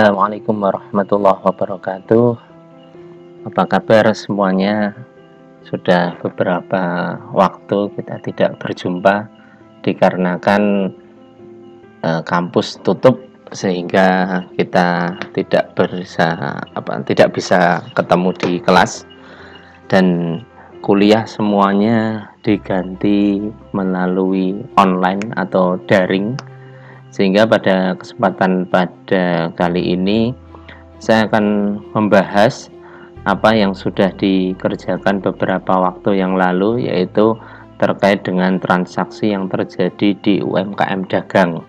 Assalamualaikum warahmatullahi wabarakatuh. Apa kabar semuanya? Sudah beberapa waktu kita tidak berjumpa dikarenakan kampus tutup sehingga kita tidak bisa ketemu di kelas, dan kuliah semuanya diganti melalui online atau daring. Sehingga pada kesempatan pada kali ini saya akan membahas apa yang sudah dikerjakan beberapa waktu yang lalu, yaitu terkait dengan transaksi yang terjadi di UMKM dagang.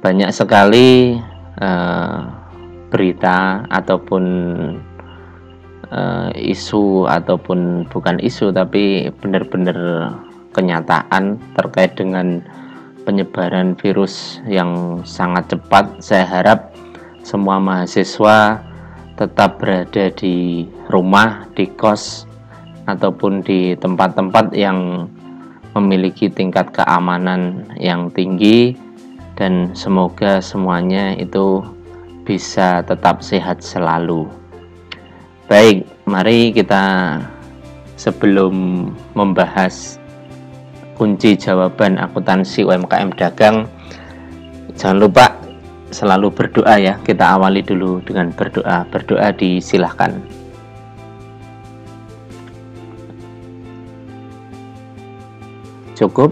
Banyak sekali berita ataupun isu, ataupun bukan isu tapi benar-benar kenyataan terkait dengan penyebaran virus yang sangat cepat. Saya harap semua mahasiswa tetap berada di rumah, di kos, ataupun di tempat-tempat yang memiliki tingkat keamanan yang tinggi, dan semoga semuanya itu bisa tetap sehat selalu. Baik, mari kita sebelum membahas kunci jawaban akuntansi UMKM dagang, jangan lupa selalu berdoa ya. Kita awali dulu dengan berdoa. Berdoa disilahkan. Cukup.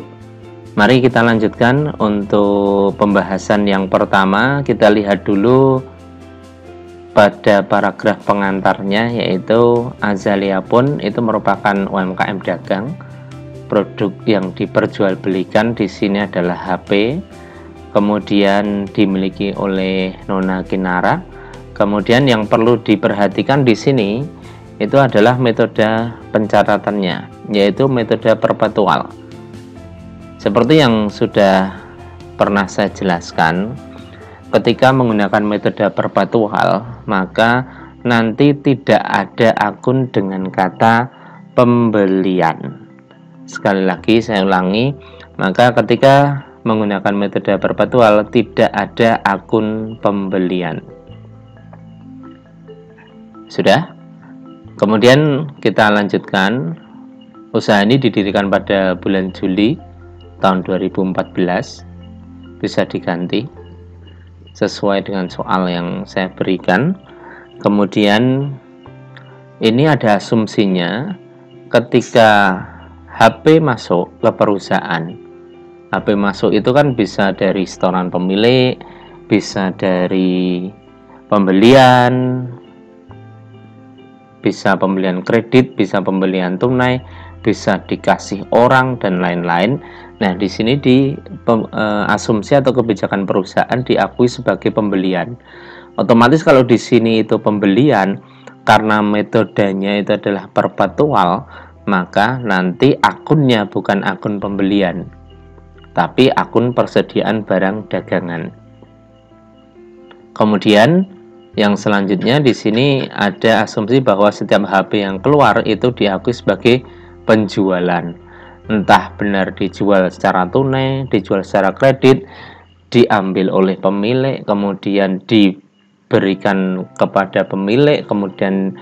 Mari kita lanjutkan untuk pembahasan yang pertama. Kita lihat dulu pada paragraf pengantarnya, yaitu Azalea pun itu merupakan UMKM dagang. Produk yang diperjualbelikan di sini adalah HP, kemudian dimiliki oleh Nona Kinara. Kemudian yang perlu diperhatikan di sini itu adalah metode pencatatannya, yaitu metode perpetual. Seperti yang sudah pernah saya jelaskan, ketika menggunakan metode perpetual, maka nanti tidak ada akun dengan kata pembelian. Sekali lagi saya ulangi, maka ketika menggunakan metode perpetual tidak ada akun pembelian. Sudah? Kemudian kita lanjutkan. Usaha ini didirikan pada bulan Juli tahun 2014. Bisa diganti sesuai dengan soal yang saya berikan. Kemudian ini ada asumsinya ketika HP masuk ke perusahaan. HP masuk itu kan bisa dari setoran pemilik, bisa dari pembelian, bisa pembelian kredit, bisa pembelian tunai, bisa dikasih orang, dan lain-lain. Nah, di sini asumsi atau kebijakan perusahaan diakui sebagai pembelian. Otomatis kalau di sini itu pembelian, karena metodenya itu adalah perpetual, maka nanti akunnya bukan akun pembelian, tapi akun persediaan barang dagangan. Kemudian yang selanjutnya di sini ada asumsi bahwa setiap HP yang keluar itu diakui sebagai penjualan. Entah benar dijual secara tunai, dijual secara kredit, diambil oleh pemilik, kemudian diberikan kepada pemilik, kemudian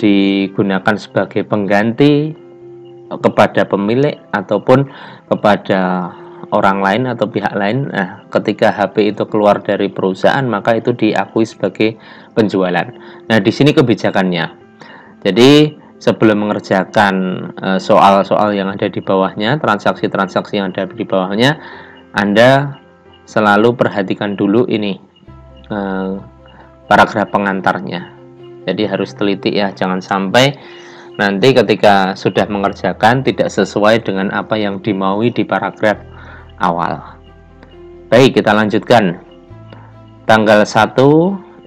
digunakan sebagai pengganti kepada pemilik ataupun kepada orang lain atau pihak lain. Nah, ketika HP itu keluar dari perusahaan, maka itu diakui sebagai penjualan. Nah, di sini kebijakannya. Jadi sebelum mengerjakan soal-soal yang ada di bawahnya, transaksi-transaksi yang ada di bawahnya, Anda selalu perhatikan dulu ini paragraf pengantarnya. Jadi harus teliti ya, jangan sampai nanti ketika sudah mengerjakan tidak sesuai dengan apa yang dimaui di paragraf awal. Baik, kita lanjutkan. Tanggal 1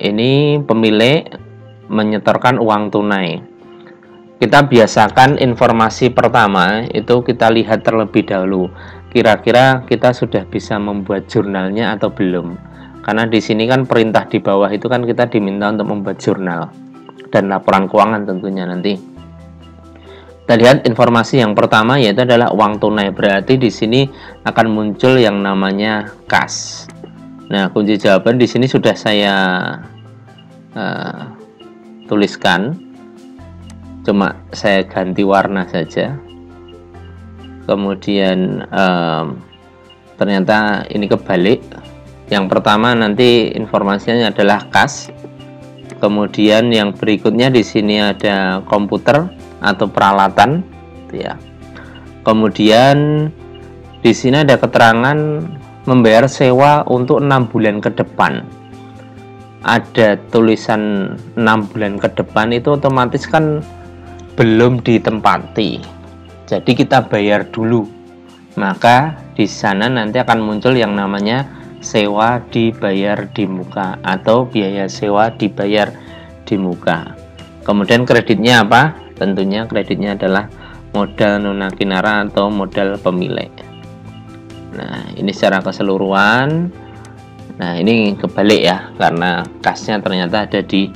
ini pemilik menyetorkan uang tunai. Kita biasakan informasi pertama itu kita lihat terlebih dahulu. Kira-kira kita sudah bisa membuat jurnalnya atau belum? Karena di sini kan perintah di bawah itu kan kita diminta untuk membuat jurnal dan laporan keuangan tentunya nanti. Kita lihat informasi yang pertama, yaitu adalah uang tunai. Berarti di sini akan muncul yang namanya kas. Nah, kunci jawaban di sini sudah saya tuliskan, cuma saya ganti warna saja. Kemudian ternyata ini kebalik. Yang pertama nanti informasinya adalah kas. Kemudian yang berikutnya di sini ada komputer atau peralatan, ya. Kemudian di sini ada keterangan membayar sewa untuk 6 bulan ke depan. Ada tulisan 6 bulan ke depan, itu otomatis kan belum ditempati. Jadi kita bayar dulu. Maka di sana nanti akan muncul yang namanya sewa dibayar di muka atau biaya sewa dibayar di muka. Kemudian kreditnya apa? Tentunya kreditnya adalah modal nunakinara atau modal pemilik. Nah, ini secara keseluruhan. Nah, ini kebalik ya, karena kasnya ternyata ada di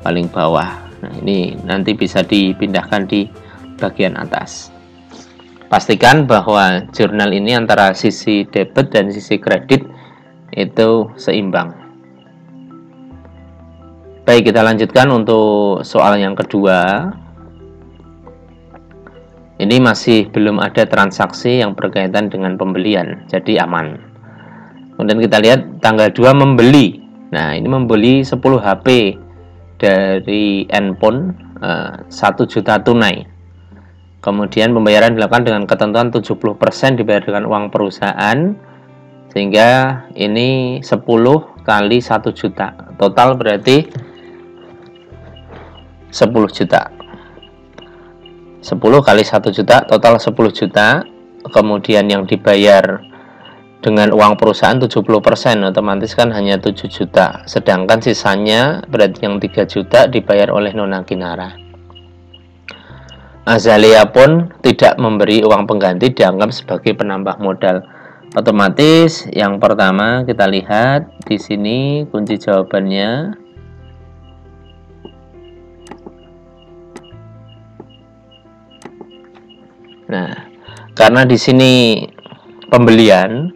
paling bawah. Nah, ini nanti bisa dipindahkan di bagian atas. Pastikan bahwa jurnal ini antara sisi debit dan sisi kredit itu seimbang. Baik, kita lanjutkan untuk soal yang kedua. Ini masih belum ada transaksi yang berkaitan dengan pembelian, jadi aman. Kemudian kita lihat tanggal 2 membeli. Nah, ini membeli 10 HP dari Endphone 1 juta tunai. Kemudian pembayaran dilakukan dengan ketentuan 70% dibayar dengan uang perusahaan, sehingga ini 10 kali 1 juta. Total berarti 10 juta. 10 kali 1 juta, total 10 juta. Kemudian yang dibayar dengan uang perusahaan 70%, otomatis kan hanya 7 juta. Sedangkan sisanya berarti yang 3 juta dibayar oleh Nona Kinara. Azalia pun tidak memberi uang pengganti, dianggap sebagai penambah modal. Otomatis yang pertama kita lihat di sini kunci jawabannya. Nah, karena di sini pembelian,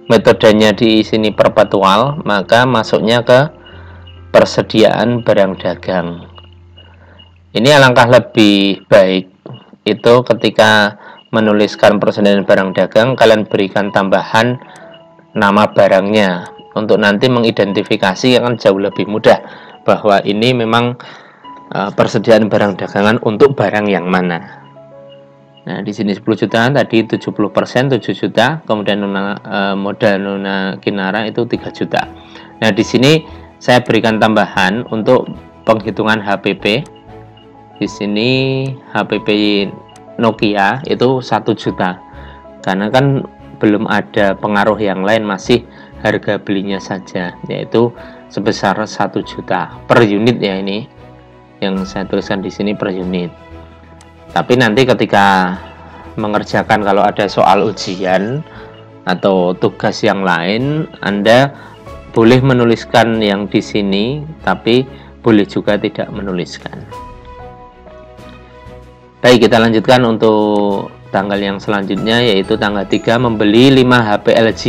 metodenya di sini perpetual, maka masuknya ke persediaan barang dagang. Ini alangkah lebih baik itu ketika menuliskan persediaan barang dagang, kalian berikan tambahan nama barangnya untuk nanti mengidentifikasi akan jauh lebih mudah bahwa ini memang persediaan barang dagangan untuk barang yang mana. Nah, di sini 10 juta, tadi 70% 7 juta, kemudian modal Nona Kinara itu 3 juta. Nah, di sini saya berikan tambahan untuk penghitungan HPP. Di sini HPP Nokia itu 1 juta. Karena kan belum ada pengaruh yang lain, masih harga belinya saja, yaitu sebesar 1 juta per unit ya, ini yang saya tuliskan di sini per unit. Tapi nanti ketika mengerjakan, kalau ada soal ujian atau tugas yang lain, Anda boleh menuliskan yang di sini, tapi boleh juga tidak menuliskan. Baik, kita lanjutkan untuk tanggal yang selanjutnya, yaitu tanggal 3 membeli 5 HP LG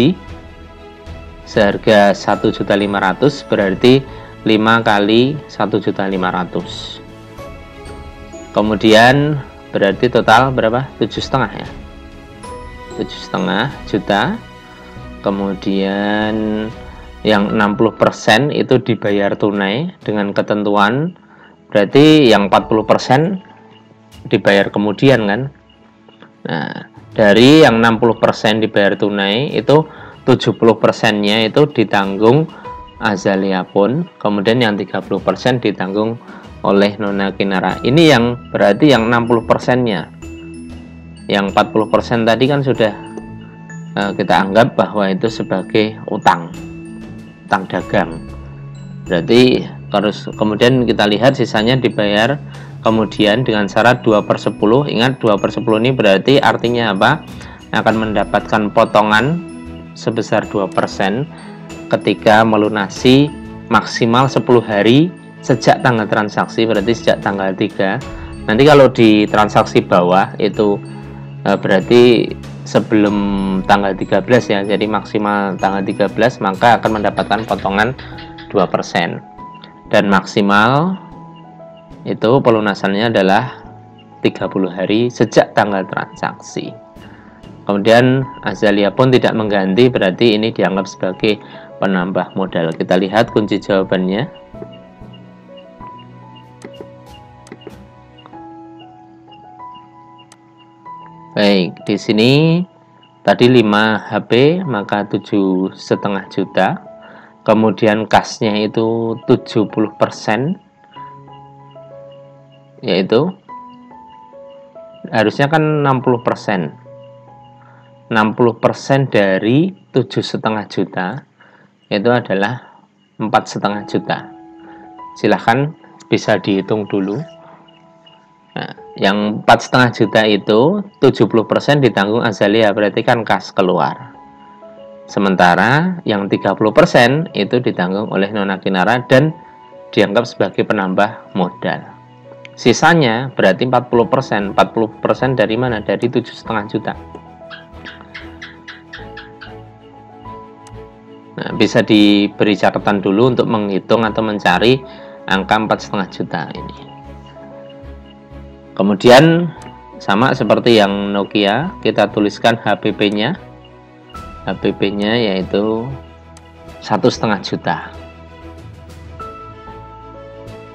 seharga 1.500.000, berarti 5 kali 1.500.000. Kemudian berarti total berapa? 7,5 ya, 7,5 juta. Kemudian yang 60% itu dibayar tunai dengan ketentuan, berarti yang 40% dibayar kemudian kan. Nah, dari yang 60% dibayar tunai itu 70%-nya itu ditanggung Azalia pun, kemudian yang 30% ditanggung oleh Nona Kinara. Ini yang berarti yang 60%-nya. Yang 40% tadi kan sudah kita anggap bahwa itu sebagai utang dagang. Berarti harus kemudian kita lihat sisanya dibayar kemudian dengan syarat 2/10. Ingat 2/10 ini berarti artinya apa? Akan mendapatkan potongan sebesar 2% ketika melunasi maksimal 10 hari sejak tanggal transaksi, berarti sejak tanggal 3. Nanti kalau di transaksi bawah itu berarti sebelum tanggal 13 ya, jadi maksimal tanggal 13 maka akan mendapatkan potongan 2%, dan maksimal itu pelunasannya adalah 30 hari sejak tanggal transaksi. Kemudian Azalea pun tidak mengganti, berarti ini dianggap sebagai penambah modal. Kita lihat kunci jawabannya. Baik, di sini tadi 5 HP maka 7,5 juta. Kemudian kasnya itu 70%, yaitu harusnya kan 60%. 60% dari 7,5 juta itu adalah 4,5 juta. Silahkan bisa dihitung dulu. Nah, yang 4,5 juta itu 70% ditanggung Azalea, berarti kan kas keluar. Sementara yang 30% itu ditanggung oleh Nona Kinara dan dianggap sebagai penambah modal. Sisanya berarti 40%. 40% dari mana? Dari 7,5 juta. Nah, bisa diberi catatan dulu untuk menghitung atau mencari angka 4,5 juta ini. Kemudian sama seperti yang Nokia, kita tuliskan HPP-nya. HPP-nya yaitu 1,5 juta.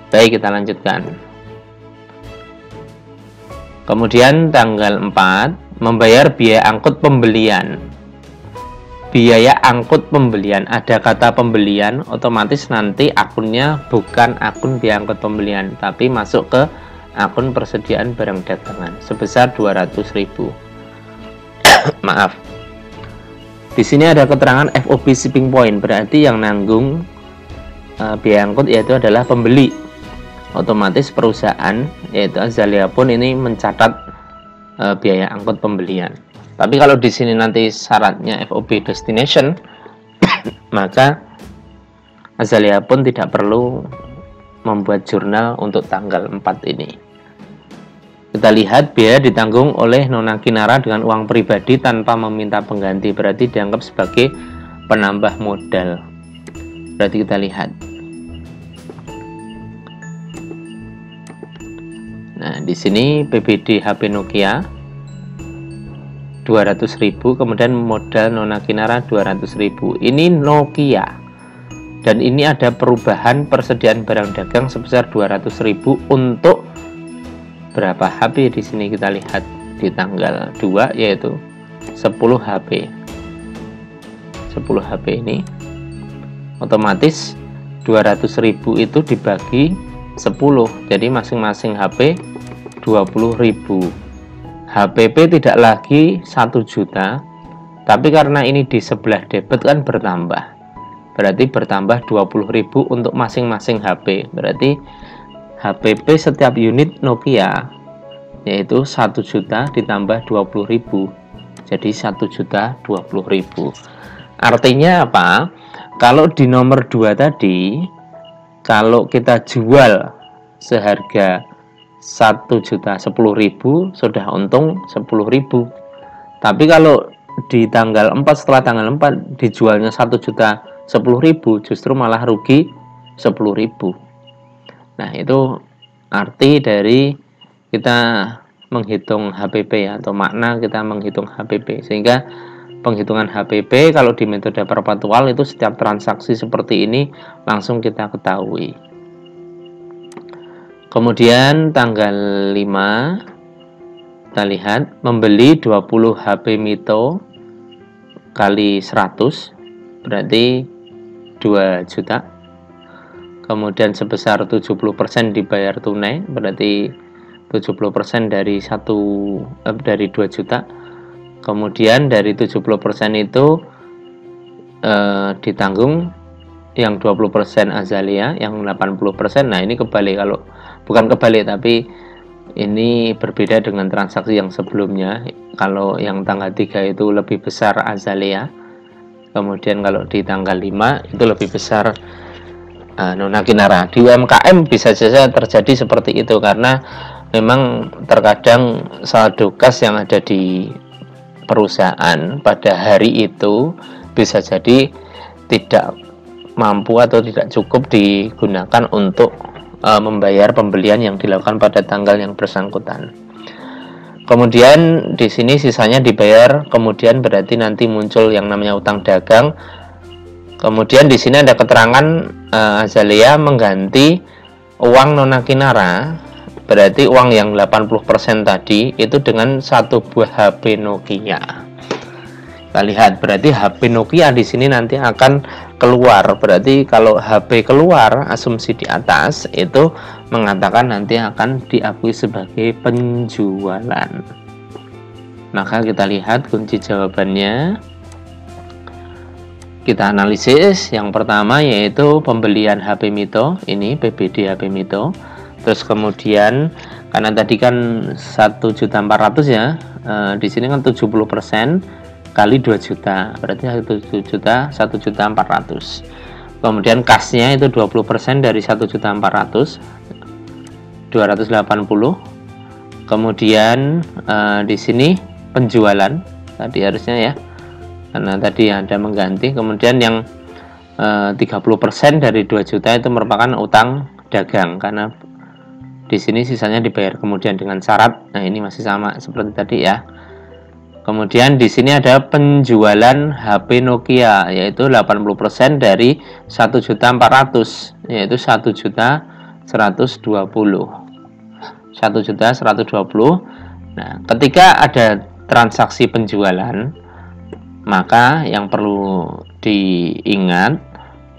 Baik, kita lanjutkan. Kemudian tanggal 4 membayar biaya angkut pembelian. Biaya angkut pembelian, ada kata pembelian, otomatis nanti akunnya bukan akun biaya angkut pembelian, tapi masuk ke akun persediaan barang dagangan sebesar 200.000. Maaf. Di sini ada keterangan FOB shipping point, berarti yang nanggung biaya angkut yaitu adalah pembeli. Otomatis perusahaan yaitu Azalea pun ini mencatat biaya angkut pembelian. Tapi kalau di sini nanti syaratnya FOB destination, maka Azalea pun tidak perlu membuat jurnal untuk tanggal 4 ini. Kita lihat biaya ditanggung oleh Nona Kinara dengan uang pribadi tanpa meminta pengganti, berarti dianggap sebagai penambah modal. Berarti kita lihat. Nah, di sini PBD HP Nokia 200.000, kemudian modal Nona Kinara 200.000. Ini Nokia. Dan ini ada perubahan persediaan barang dagang sebesar 200.000 untuk berapa HP di sini kita lihat di tanggal 2 yaitu 10 HP. 10 HP ini otomatis 200.000 itu dibagi 10. Jadi masing-masing HP 20.000. HPP tidak lagi 1 juta, tapi karena ini di sebelah debit kan bertambah. Berarti bertambah 20.000 untuk masing-masing HP. Berarti HPP setiap unit Nokia yaitu 1 juta ditambah 20.000, jadi 1.020.000. Artinya apa? Kalau di nomor 2 tadi, kalau kita jual seharga 1.010.000 sudah untung 10.000. Tapi kalau di tanggal 4, setelah tanggal 4 dijualnya 1.010.000, justru malah rugi 10.000. Nah, itu arti dari kita menghitung HPP atau makna kita menghitung HPP. Sehingga penghitungan HPP kalau di metode perpetual itu setiap transaksi seperti ini langsung kita ketahui. Kemudian tanggal 5 kita lihat membeli 20 HP Mito kali 100 berarti 2 juta. Kemudian sebesar 70% dibayar tunai, berarti 70% dari 2 juta. Kemudian dari 70% itu ditanggung yang 20% Azalea, yang 80%. Nah, ini kebalik, kalau bukan kebalik tapi ini berbeda dengan transaksi yang sebelumnya. Kalau yang tanggal 3 itu lebih besar Azalea. Kemudian kalau di tanggal 5 itu lebih besar Nona Kinara. Di UMKM bisa saja terjadi seperti itu karena memang terkadang saldo kas yang ada di perusahaan pada hari itu bisa jadi tidak mampu atau tidak cukup digunakan untuk membayar pembelian yang dilakukan pada tanggal yang bersangkutan. Kemudian di sini sisanya dibayar, kemudian berarti nanti muncul yang namanya utang dagang. Kemudian di sini ada keterangan Azalea mengganti uang Nona Kinara, berarti uang yang 80% tadi itu dengan satu buah HP Nokia. Kita lihat, berarti HP Nokia di sini nanti akan keluar. Berarti kalau HP keluar, asumsi di atas itu mengatakan nanti akan diakui sebagai penjualan. Maka kita lihat kunci jawabannya. Kita analisis. Yang pertama yaitu pembelian HP Mito, ini PBD HP Mito. Terus kemudian karena tadi kan 1.400.000 ya, di sini kan 70% kali 2 juta, berarti 1.400.000. Kemudian kasnya itu 20% dari 1.400.000, 280. Kemudian di sini penjualan tadi harusnya ya, karena tadi ada mengganti. Kemudian yang 30% dari 2 juta itu merupakan utang dagang, karena di sini sisanya dibayar kemudian dengan syarat. Nah, ini masih sama seperti tadi ya. Kemudian di sini ada penjualan HP Nokia, yaitu 80% dari 1.400.000, yaitu 1.120.000. 1.120.000. Nah, ketika ada transaksi penjualan, maka yang perlu diingat,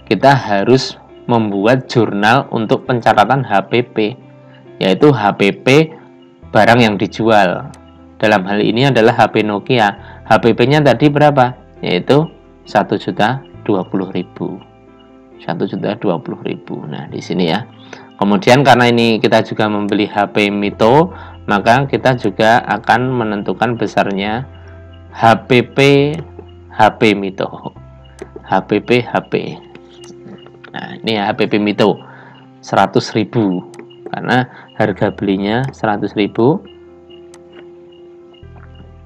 kita harus membuat jurnal untuk pencatatan HPP, yaitu HPP barang yang dijual. Dalam hal ini adalah HP Nokia. HPP-nya tadi berapa? Yaitu 1.020.000. 1.020.000. Nah, di sini ya. Kemudian karena ini kita juga membeli HP Mito, maka kita juga akan menentukan besarnya HPP HP Mito. HPP HP. Nah, ini ya HPP Mito 100.000 karena harga belinya 100.000.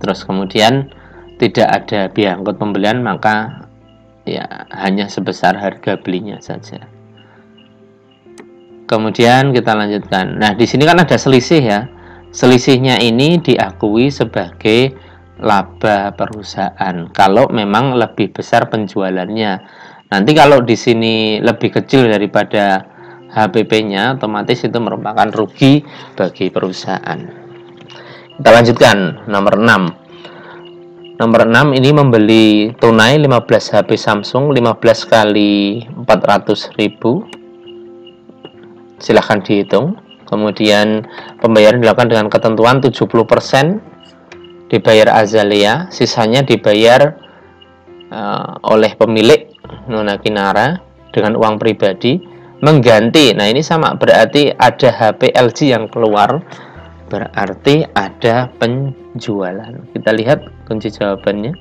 Terus kemudian tidak ada biaya angkut pembelian, maka ya hanya sebesar harga belinya saja. Kemudian kita lanjutkan. Nah, di sini kan ada selisih ya. Selisihnya ini diakui sebagai laba perusahaan kalau memang lebih besar penjualannya. Nanti kalau di sini lebih kecil daripada HPP-nya, otomatis itu merupakan rugi bagi perusahaan. Kita lanjutkan nomor 6. Nomor 6 ini membeli tunai 15 HP Samsung 15 kali 400.000. Silahkan dihitung. Kemudian pembayaran dilakukan dengan ketentuan 70% dibayar Azalea, sisanya dibayar oleh pemilik Nona Kinara dengan uang pribadi mengganti. Nah, ini sama, berarti ada HP LG yang keluar, berarti ada penjualan. Kita lihat kunci jawabannya.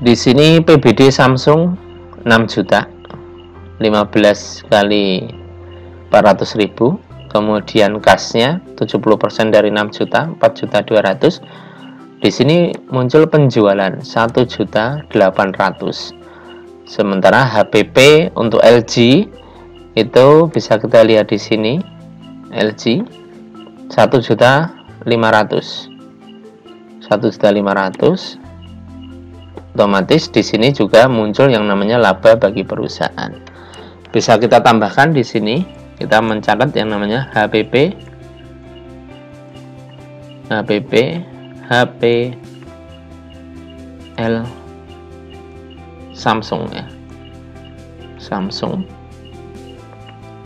Di sini PBD Samsung 6 juta, 15 kali 400.000. Kemudian kasnya 70% dari 6 juta, 4.200.000. Di sini muncul penjualan 1.800.000. Sementara HPP untuk LG itu bisa kita lihat di sini. LG 1.500.000. 1.500.000. Otomatis di sini juga muncul yang namanya laba bagi perusahaan. Bisa kita tambahkan di sini. Kita mencatat yang namanya HPP HPL Samsung ya. Samsung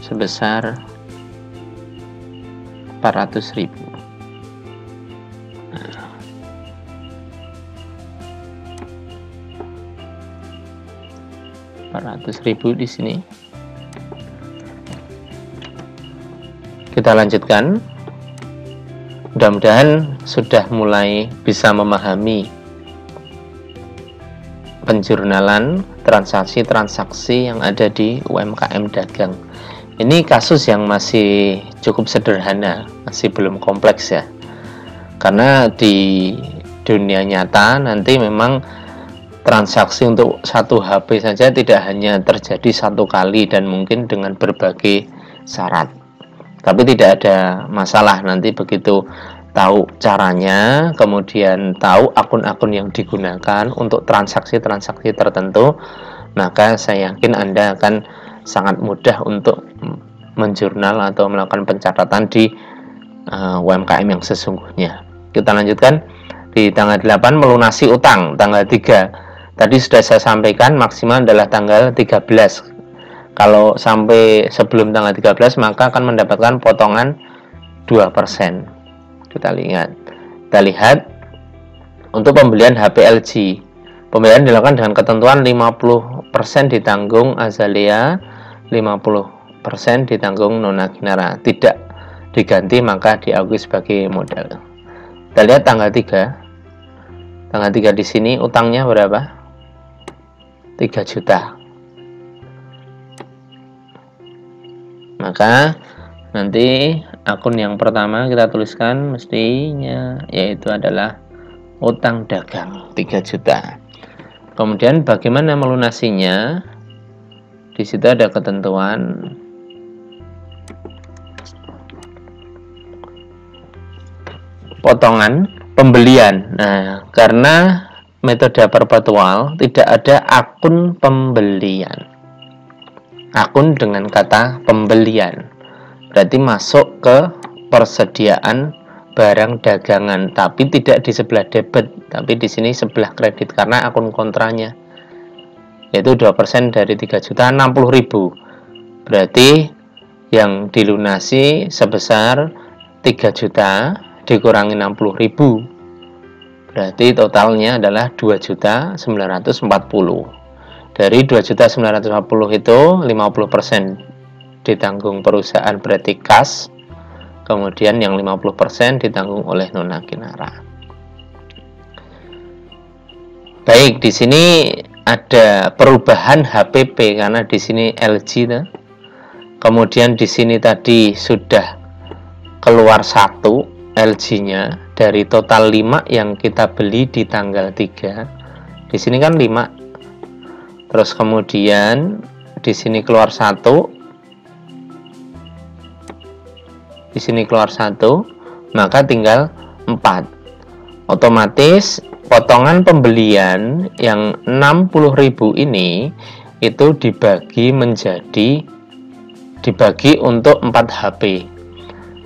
sebesar 400.000. Nah, 400.000 di sini. Kita lanjutkan. Mudah-mudahan sudah mulai bisa memahami penjurnalan transaksi-transaksi yang ada di UMKM dagang. Ini kasus yang masih cukup sederhana, masih belum kompleks ya. Karena di dunia nyata nanti memang transaksi untuk satu HP saja tidak hanya terjadi satu kali dan mungkin dengan berbagai syarat. Tapi tidak ada masalah nanti begitu tahu caranya, kemudian tahu akun-akun yang digunakan untuk transaksi-transaksi tertentu, maka saya yakin Anda akan sangat mudah untuk menjurnal atau melakukan pencatatan di UMKM yang sesungguhnya. Kita lanjutkan di tanggal 8 melunasi utang, tanggal 3. Tadi sudah saya sampaikan maksimal adalah tanggal 13. Kalau sampai sebelum tanggal 13 maka akan mendapatkan potongan 2%. Kita lihat untuk pembelian HP LG. Pembelian dilakukan dengan ketentuan 50% ditanggung Azalea, 50% ditanggung Nona Kinara. Tidak diganti maka diakui sebagai modal. Kita lihat tanggal 3. Tanggal 3 di sini utangnya berapa? 3 juta. Maka nanti akun yang pertama kita tuliskan mestinya yaitu adalah utang dagang 3 juta. Kemudian bagaimana melunasinya? Di situ ada ketentuan potongan pembelian. Nah, karena metode perpetual tidak ada akun pembelian. Akun dengan kata pembelian berarti masuk ke persediaan barang dagangan, tapi tidak di sebelah debit, tapi di sini sebelah kredit karena akun kontranya. Yaitu 2% dari 3 juta 60.000. Berarti yang dilunasi sebesar 3 juta dikurangi 60.000. Berarti totalnya adalah 2.940. Dari 2.940 itu 50% ditanggung perusahaan berarti kas. Kemudian yang 50% ditanggung oleh Nona Kinara. Baik, di sini ada perubahan HPP karena di sini LG. Kemudian di sini tadi sudah keluar 1 LG-nya. Dari total 5 yang kita beli di tanggal 3. Di sini kan 5. Terus kemudian di sini keluar 1. Di sini keluar 1, maka tinggal 4. Otomatis potongan pembelian yang 60.000 ini itu dibagi untuk 4 HP.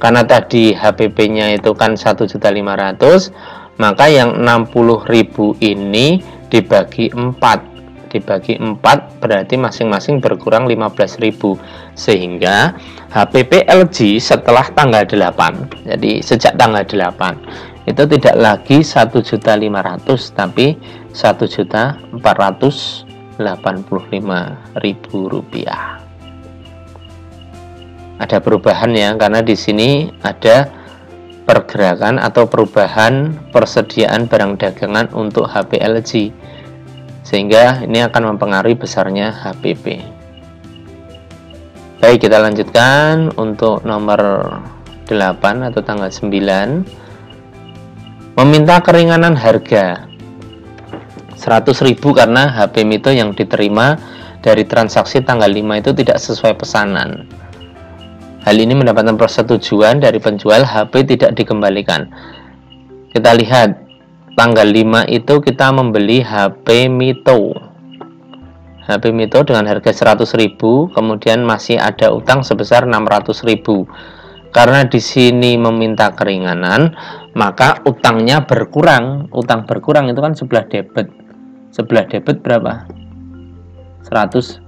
Karena tadi HPP-nya itu kan 1.500.000, maka yang 60.000 ini dibagi 4. Dibagi 4 berarti masing-masing berkurang 15.000. Sehingga HPP LG setelah tanggal 8, jadi sejak tanggal 8 itu tidak lagi 1.500.000 tapi 1.485.000 rupiah. Ada perubahan ya, karena di sini ada pergerakan atau perubahan persediaan barang dagangan untuk HP LG, sehingga ini akan mempengaruhi besarnya HPP. Baik, kita lanjutkan untuk nomor 8 atau tanggal 9. Meminta keringanan harga 100.000 karena HP Mito yang diterima dari transaksi tanggal 5 itu tidak sesuai pesanan. Hal ini mendapatkan persetujuan dari penjual, HP tidak dikembalikan. Kita lihat tanggal 5 itu kita membeli HP Mito. HP Mito dengan harga 100.000, kemudian masih ada utang sebesar 600.000. Karena di sini meminta keringanan, maka utangnya berkurang. Utang berkurang itu kan sebelah debit. Sebelah debit berapa? 100.000.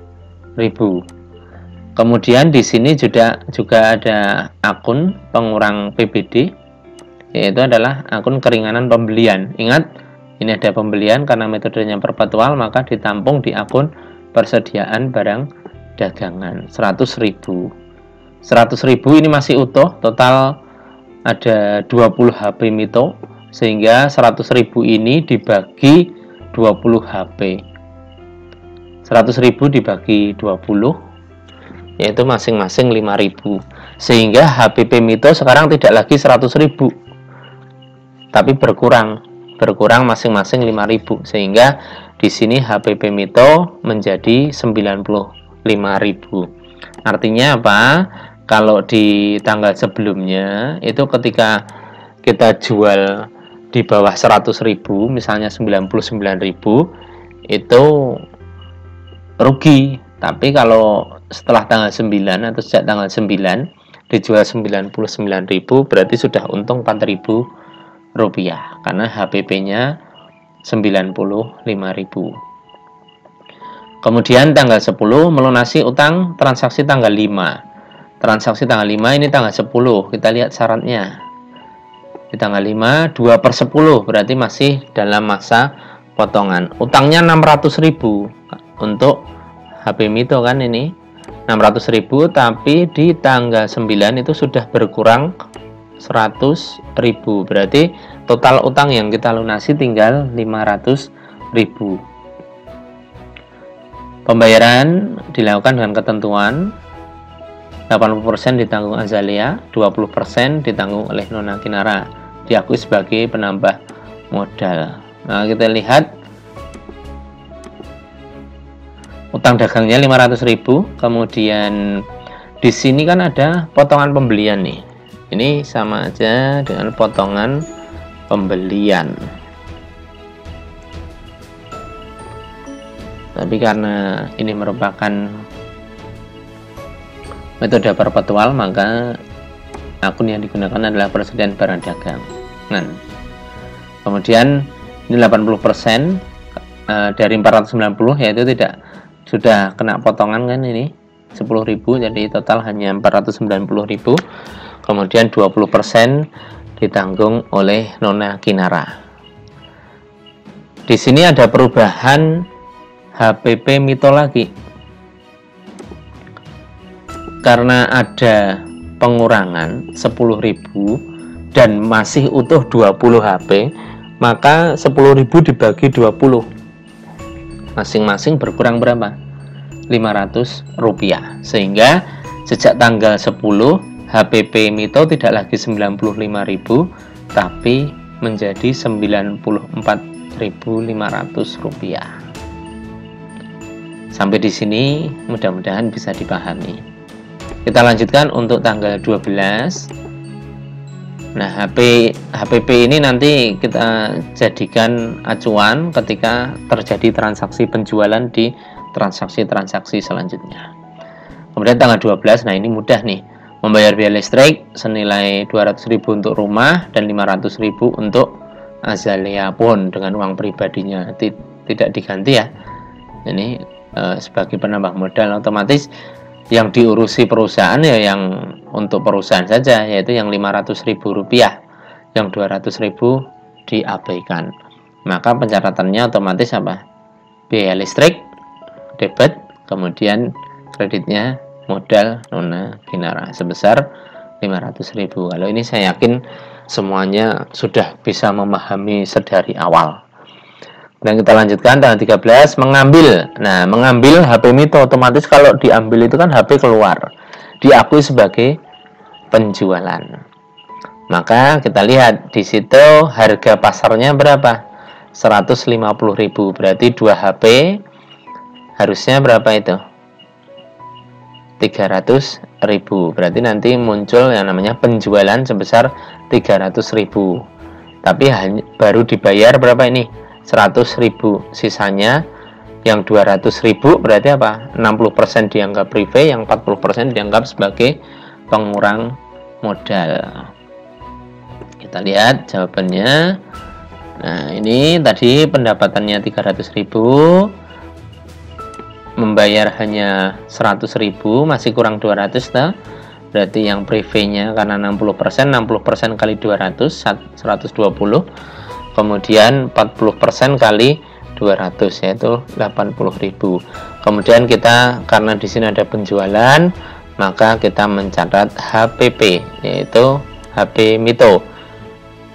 Kemudian di sini juga ada akun pengurang PBD, yaitu adalah akun keringanan pembelian. Ingat, ini ada pembelian karena metodenya perpetual, maka ditampung di akun persediaan barang dagangan 100.000. 100.000 ini masih utuh, total ada 20 HP Mito, sehingga 100.000 ini dibagi 20 HP. 100.000 dibagi 20, yaitu masing-masing 5.000. Sehingga HPP Mito sekarang tidak lagi 100.000, tapi berkurang masing-masing 5.000. Sehingga di sini HPP Mito menjadi 95.000. Artinya apa? Kalau di tanggal sebelumnya itu ketika kita jual di bawah 100.000, misalnya 99.000, itu rugi. Tapi kalau setelah tanggal 9 atau sejak tanggal 9 dijual 99.000, berarti sudah untung 4.000 rupiah karena HPP-nya 95.000. Kemudian tanggal 10 melunasi utang transaksi tanggal 5. Transaksi tanggal 5 ini tanggal 10. Kita lihat syaratnya. Di tanggal 5 2/10 berarti masih dalam masa potongan. Utangnya 600.000 untuk HP Mito kan ini 600.000, tapi di tanggal 9 itu sudah berkurang 100.000. Berarti total utang yang kita lunasi tinggal 500.000. Pembayaran dilakukan dengan ketentuan 80% ditanggung Azalia, 20% ditanggung oleh Nona Kinara, diakui sebagai penambah modal. Nah, kita lihat utang dagangnya 500.000, kemudian di sini kan ada potongan pembelian nih. Ini sama aja dengan potongan pembelian. Tapi karena ini merupakan metode perpetual, maka akun yang digunakan adalah persediaan barang dagangan. Kemudian ini 80% dari 490, yaitu tidak sudah kena potongan kan ini 10.000, jadi total hanya 490.000. Kemudian 20% ditanggung oleh Nona Kinara. Di sini ada perubahan HPP Mito lagi. Karena ada pengurangan 10.000 dan masih utuh 20 HP, maka 10.000 dibagi 20, masing-masing berkurang berapa? 500 rupiah. Sehingga sejak tanggal 10 HPP Mito tidak lagi 95.000, tapi menjadi 94.500 rupiah. Sampai di sini mudah-mudahan bisa dipahami. Kita lanjutkan untuk tanggal 12. Nah, HPP ini nanti kita jadikan acuan ketika terjadi transaksi penjualan di transaksi-transaksi selanjutnya. Kemudian tanggal 12, nah ini mudah nih. Membayar biaya listrik senilai 200.000 untuk rumah dan 500.000 untuk Azalia pun dengan uang pribadinya, tidak diganti ya. Ini sebagai penambah modal, otomatis yang diurusi perusahaan ya yang untuk perusahaan saja, yaitu yang 500.000 rupiah, yang 200.000 diabaikan. Maka pencatatannya otomatis apa? Biaya listrik debit, kemudian kreditnya modal Nona Kinara sebesar 500.000. Kalau ini saya yakin semuanya sudah bisa memahami sedari awal. Dan kita lanjutkan tanggal 13, mengambil. Nah, mengambil HP Mito otomatis kalau diambil itu kan HP keluar, diakui sebagai penjualan. Maka kita lihat di situ harga pasarnya berapa? 150.000. Berarti 2 HP harusnya berapa itu? 300.000. Berarti nanti muncul yang namanya penjualan sebesar 300.000. Tapi baru dibayar berapa ini? 100.000. Sisanya yang 200.000 berarti apa? 60% dianggap private, yang 40% dianggap sebagai pengurang modal. Kita lihat jawabannya. Nah, ini tadi pendapatannya 300.000, membayar hanya 100.000, masih kurang 200 nah. Berarti yang private-nya karena 60% kali 200 120, kemudian 40% kali 200 yaitu 80.000. Kemudian kita karena di sini ada penjualan, maka kita mencatat HPP yaitu HP Mito.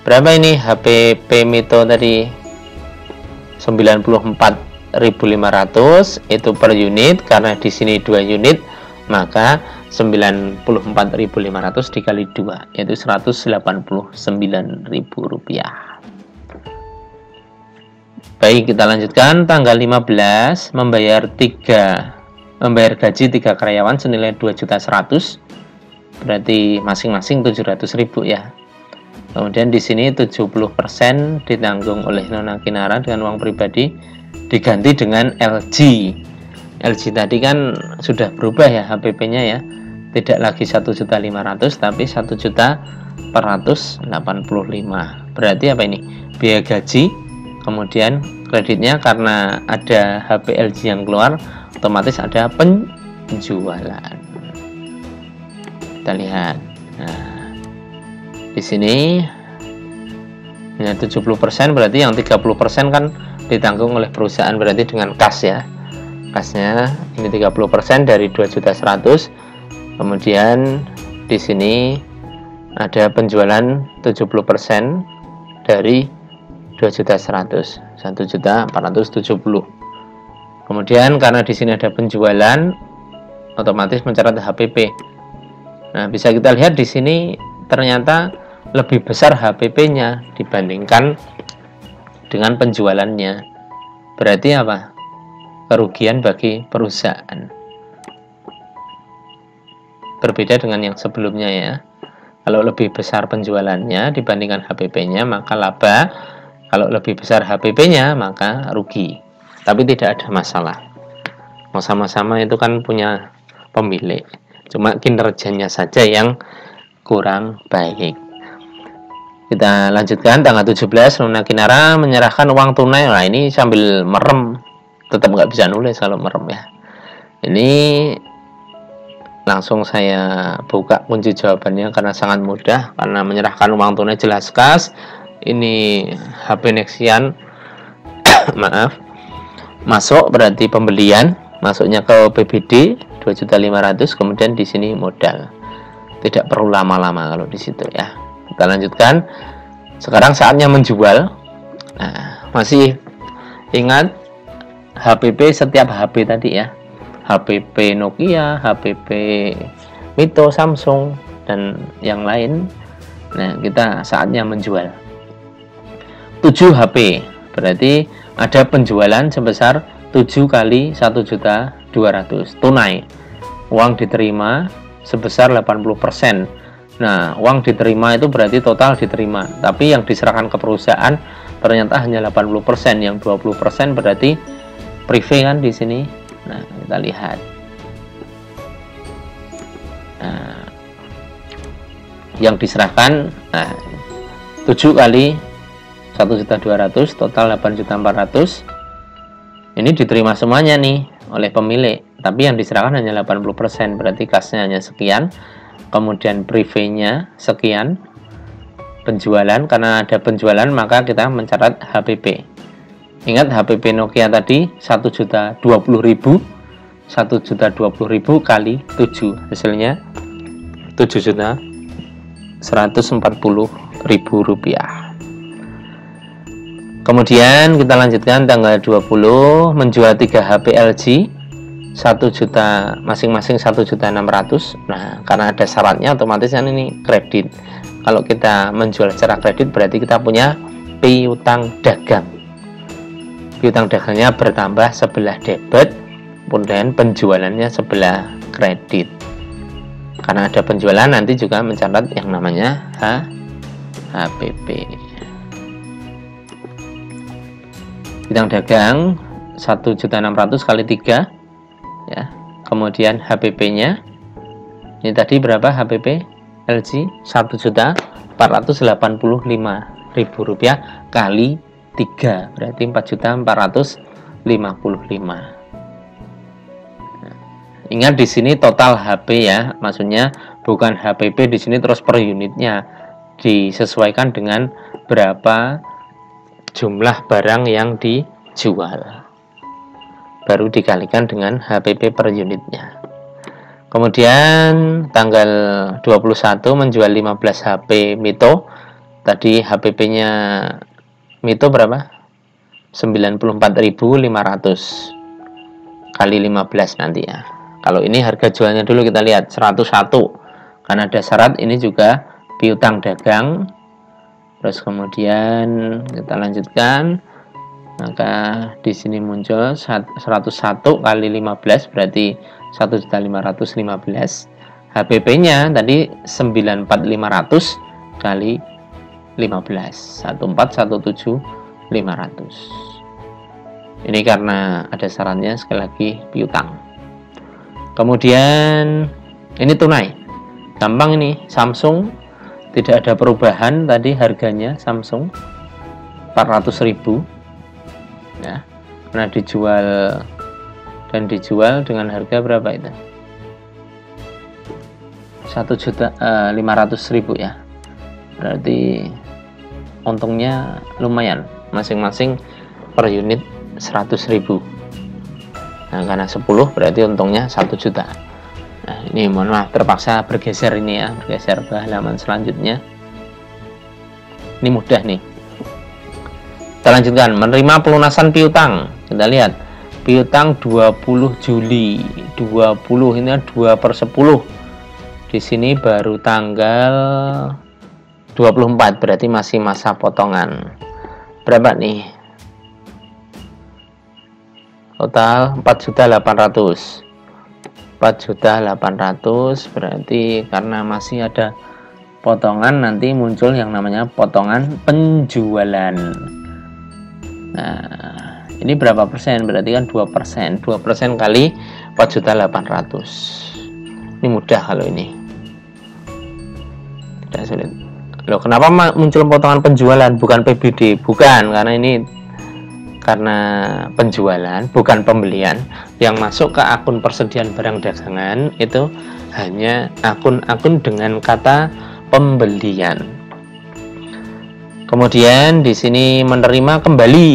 Berapa ini HPP Mito tadi? 94.500 itu per unit, karena di sini 2 unit maka 94.500 dikali 2 yaitu Rp189.000. Baik, kita lanjutkan. Tanggal 15 membayar gaji 3 karyawan senilai 2.100.000, berarti masing-masing 700.000 ya. Kemudian di sini 70% ditanggung oleh Nona Kinara dengan uang pribadi, diganti dengan LG. LG tadi kan sudah berubah ya HPP-nya ya. Tidak lagi 1.500.000 tapi 1.485.000. Berarti apa ini? Biaya gaji, kemudian kreditnya karena ada HP LG yang keluar, otomatis ada penjualan. Kita lihat. Nah, di sini ya 70%, berarti yang 30% kan ditanggung oleh perusahaan, berarti dengan kas ya. Kasnya ini 30% dari 2.100.000. Kemudian di sini ada penjualan 70% dari 2.100.000, 1.470.000. Kemudian karena di sini ada penjualan, otomatis mencatat HPP. Nah, bisa kita lihat di sini ternyata lebih besar HPP-nya dibandingkan dengan penjualannya. Berarti apa? Kerugian bagi perusahaan. Berbeda dengan yang sebelumnya ya. Kalau lebih besar penjualannya dibandingkan HPP-nya, maka laba. Kalau lebih besar HPP-nya, maka rugi. Tapi tidak ada masalah. Mau sama-sama itu kan punya pemilik. Cuma kinerjanya saja yang kurang baik. Kita lanjutkan. Tanggal 17, Nona Kinara menyerahkan uang tunai. Nah, ini sambil merem. Tetap nggak bisa nulis kalau merem ya. Ini langsung saya buka kunci jawabannya karena sangat mudah. Karena menyerahkan uang tunai jelas kas. Ini HP Nexian. Maaf. Masuk berarti pembelian. Masuknya ke PBD 2.500.000. Kemudian di sini modal. Tidak perlu lama-lama kalau di situ ya. Kita lanjutkan. Sekarang saatnya menjual. Nah, masih ingat HPP setiap HP tadi ya. HPP Nokia, HPP Mito, Samsung, dan yang lain. Nah, kita saatnya menjual 7 HP. Berarti ada penjualan sebesar 7 kali 1.200.000 tunai. Uang diterima sebesar 80%. Nah, uang diterima itu berarti total diterima. Tapi yang diserahkan ke perusahaan ternyata hanya 80%. Yang 20% berarti privé kan di sini. Nah, kita lihat. Nah, yang diserahkan 7 kali 1.200.000 total 8.400.000. Ini diterima semuanya nih oleh pemilik, tapi yang diserahkan hanya 80%, berarti kasnya hanya sekian. Kemudian privé-nya sekian. Penjualan, karena ada penjualan maka kita mencatat HPP. Ingat HPP Nokia tadi 1.020.000, 1.020.000 kali 7, hasilnya 7.140.000 rupiah. Kemudian kita lanjutkan tanggal 20 menjual 3 HP LG 1 juta masing-masing 1.600.000. Nah, karena ada syaratnya otomatis kan ini kredit. Kalau kita menjual secara kredit berarti kita punya piutang dagang. Piutang dagangnya bertambah sebelah debit, kemudian penjualannya sebelah kredit. Karena ada penjualan nanti juga mencatat yang namanya HPP. Piutang dagang 1.600.000 kali 3 ya. Kemudian HPP-nya ini tadi berapa HPP LG? 1.485.000 rupiah kali 3 berarti 4.455. Ingat di sini total HP ya, maksudnya bukan HPP di sini terus per unitnya, disesuaikan dengan berapa jumlah barang yang dijual. Baru dikalikan dengan HPP per unitnya. Kemudian tanggal 21 menjual 15 HP Mito. Tadi HPP-nya Mito berapa? 94.500 kali 15 nanti ya. Kalau ini harga jualnya dulu kita lihat 101. Karena ada syarat ini juga piutang dagang. Terus kemudian kita lanjutkan. Maka di sini muncul 101 kali 15 berarti 1.515. HPP-nya tadi 94500 kali 15, 1417500. Ini karena ada syaratnya, sekali lagi piutang. Kemudian ini tunai, gampang ini. Samsung tidak ada perubahan, tadi harganya Samsung 400.000 ya, karena dijual dengan harga berapa itu? 1.500.000 ya. Berarti untungnya lumayan, masing-masing per unit 100.000. Nah, karena 10 berarti untungnya 1 juta. Nah, ini mohon maaf terpaksa bergeser ini ya, bergeser ke halaman selanjutnya. Ini mudah nih. Kita lanjutkan, menerima pelunasan piutang. Kita lihat, piutang 20 Juli 20, ini 2/10. Di sini baru tanggal 24, berarti masih masa potongan. Berapa nih? Total 4.800.000. 4.800.000 berarti karena masih ada potongan, nanti muncul yang namanya potongan penjualan. Nah, ini berapa persen? Berarti kan 2%. 2% kali 4.800.000. Ini mudah kalau ini. Tidak sulit. Loh, kenapa muncul potongan penjualan bukan PBD? Bukan, karena ini karena penjualan, bukan pembelian. Yang masuk ke akun persediaan barang dagangan itu hanya akun-akun dengan kata pembelian. Kemudian di sini menerima kembali.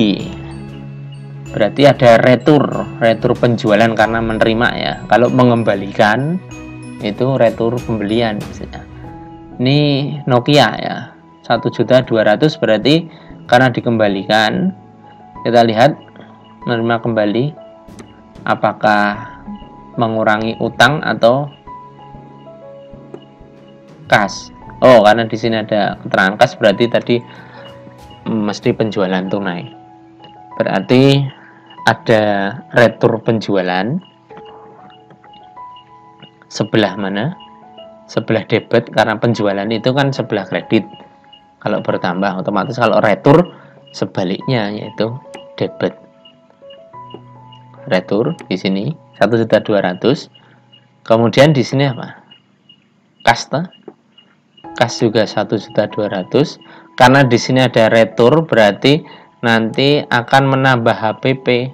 Berarti ada retur penjualan karena menerima ya. Kalau mengembalikan itu retur pembelian misalnya. Ini Nokia ya, 1.200.000 berarti karena dikembalikan. Kita lihat menerima kembali apakah mengurangi utang atau kas. Oh, karena di sini ada keterangan kas berarti tadi mesti penjualan tunai. Berarti ada retur penjualan sebelah mana? Sebelah debit, karena penjualan itu kan sebelah kredit. Kalau bertambah otomatis, kalau retur sebaliknya yaitu debit. Retur di sini 1.200.000. Kemudian di sini apa? Kas, kas juga 1.200.000. Karena di sini ada retur berarti nanti akan menambah HPP.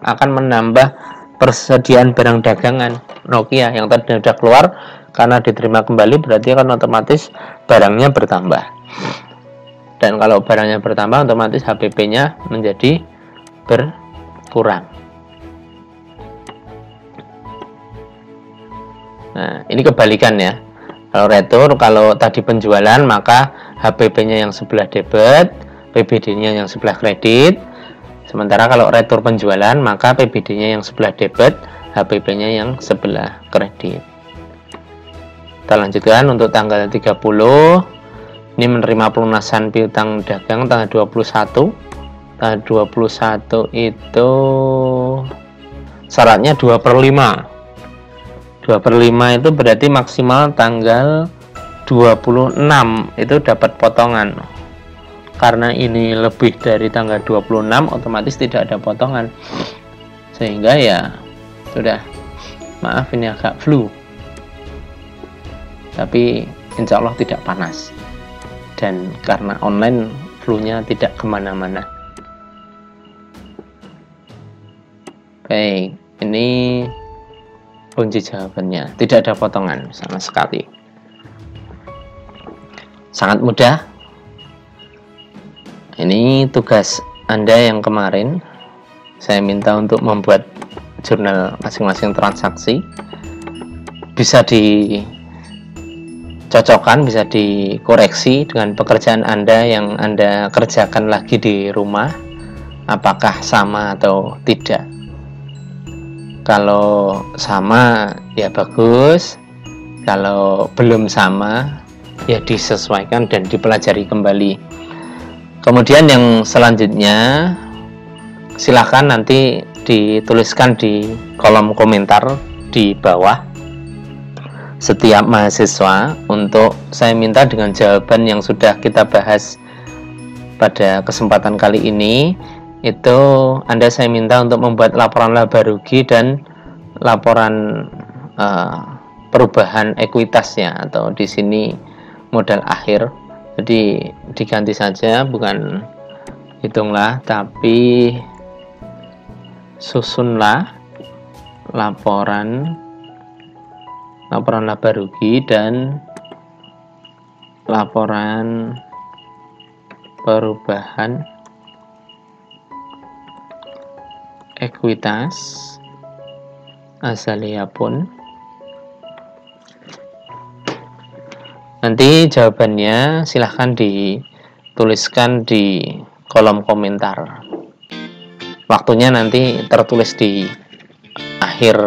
Akan menambah persediaan barang dagangan Nokia yang tadi sudah keluar. Karena diterima kembali berarti akan otomatis barangnya bertambah. Dan kalau barangnya bertambah otomatis HPP-nya menjadi berkurang. Nah, ini kebalikan ya. Kalau retur, kalau tadi penjualan maka HPP-nya yang sebelah debit, PBD-nya yang sebelah kredit. Sementara kalau retur penjualan maka PBD-nya yang sebelah debit, HPP-nya yang sebelah kredit. Kita lanjutkan untuk tanggal 30. Ini menerima pelunasan piutang dagang tanggal 21. Tanggal 21 itu syaratnya 2/5. 2/5 itu berarti maksimal tanggal 26 itu dapat potongan. Karena ini lebih dari tanggal 26 otomatis tidak ada potongan. Sehingga ya sudah, maaf ini agak flu. Tapi insya Allah tidak panas. Dan karena online flu-nya tidak kemana-mana. Baik, ini kunci jawabannya. Tidak ada potongan sama sekali. Sangat mudah. Ini tugas Anda yang kemarin. Saya minta untuk membuat jurnal masing-masing transaksi. Bisa dicocokkan, bisa dikoreksi dengan pekerjaan Anda yang Anda kerjakan lagi di rumah. Apakah sama atau tidak. Kalau sama ya bagus, kalau belum sama ya disesuaikan dan dipelajari kembali. Kemudian yang selanjutnya silahkan nanti dituliskan di kolom komentar di bawah setiap mahasiswa, untuk saya minta dengan jawaban yang sudah kita bahas pada kesempatan kali ini, itu Anda saya minta untuk membuat laporan laba rugi dan laporan perubahan ekuitasnya, atau di sini modal akhir. Jadi diganti saja, bukan hitunglah, tapi susunlah laporan laba rugi dan laporan perubahan ekuitas Azalea pun. Nanti jawabannya silahkan dituliskan di kolom komentar. Waktunya nanti tertulis di akhir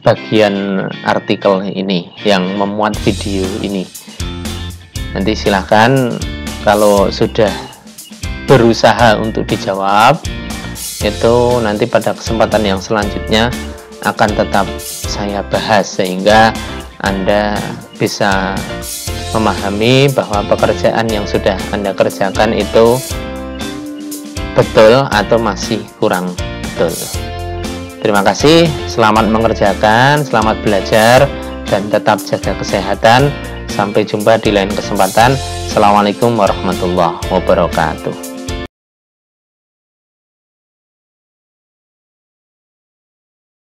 bagian artikel ini yang memuat video ini. Nanti silahkan, kalau sudah berusaha untuk dijawab, itu nanti pada kesempatan yang selanjutnya akan tetap saya bahas, sehingga Anda bisa memahami bahwa pekerjaan yang sudah Anda kerjakan itu betul atau masih kurang betul. Terima kasih, selamat mengerjakan, selamat belajar, dan tetap jaga kesehatan. Sampai jumpa di lain kesempatan. Assalamualaikum warahmatullahi wabarakatuh.